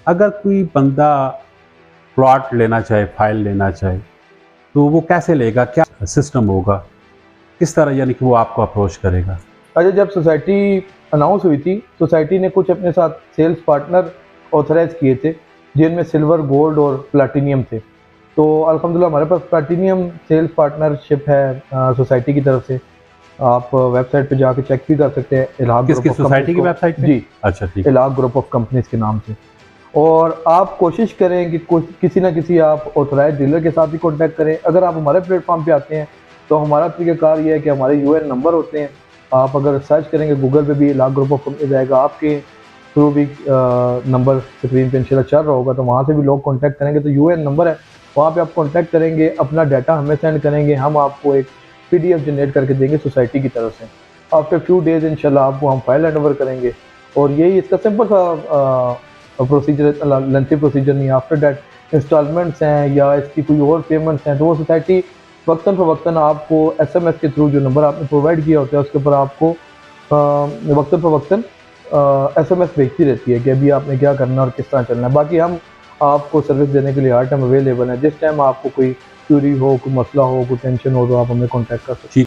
अगर कोई बंदा प्लॉट लेना चाहे, फाइल लेना चाहे, तो वो कैसे लेगा? क्या सिस्टम होगा? किस तरह यानी कि वो आपको अप्रोच करेगा? अच्छा, जब सोसाइटी अनाउंस हुई थी, सोसाइटी ने कुछ अपने साथ सेल्स पार्टनर ऑथराइज किए थे, जिनमें सिल्वर, गोल्ड और प्लैटिनियम थे। तो अल्हम्दुलिल्लाह हमारे पास प्लैटिनियम सेल्स पार्टनरशिप है सोसाइटी की तरफ से। आप वेबसाइट पे जाके चेक भी कर सकते हैं, इलाहा किसकी ग्रुप ऑफ सोसाइटी की कंपनीज वेबसाइट को। पे? जी, अच्छा, ठीक। इलाहा ग्रुप ऑफ कंपनीज के नाम से। और आप कोशिश करें कि किसी ना किसी आप ऑथराइज डीलर के साथ ही कॉन्टैक्ट करें। अगर आप हमारे प्लेटफॉर्म पे आते हैं तो हमारा तरीक़ाकार ये है कि हमारे यूएन नंबर होते हैं। आप अगर सर्च करेंगे गूगल पे भी इलाहा ग्रुप ऑफ कंपनीज आएगा, आपके थ्रू भी नंबर स्क्रीन पे इंशाल्लाह चल रहा होगा, तो वहाँ से भी लोग कॉन्टैक्ट करेंगे। तो यूएन नंबर है, वहाँ पे आप कॉन्टैक्ट करेंगे, अपना डाटा हमें सेंड करेंगे, हम आपको एक पीडीएफ जनरेट करके देंगे सोसाइटी की तरफ से। आफ्टर फ्यू डेज इंशाल्लाह आपको हम फाइल हैंड ओवर करेंगे। और यही इसका सिंपल सा प्रोसीजर, लेंथी प्रोसीजर नहीं है। आफ्टर दैट इंस्टॉलमेंट्स हैं या इसकी कोई और पेमेंट्स हैं, तो वो सोसाइटी वक्तन फ़वक्तन आपको एसएमएस के थ्रू जो नंबर आपने प्रोवाइड किया होता है उसके ऊपर आपको वक्तन फ़वक्तन एसएमएस भेजती रहती है कि अभी आपने क्या करना है और किस तरह चलना है। बाकी हम आपको सर्विस देने के लिए हर टाइम अवेलेबल है। जिस टाइम आपको कोई क्यूरी हो, कोई मसला हो, कोई टेंशन हो, तो आप हमें कॉन्टैक्ट कर सकते हैं।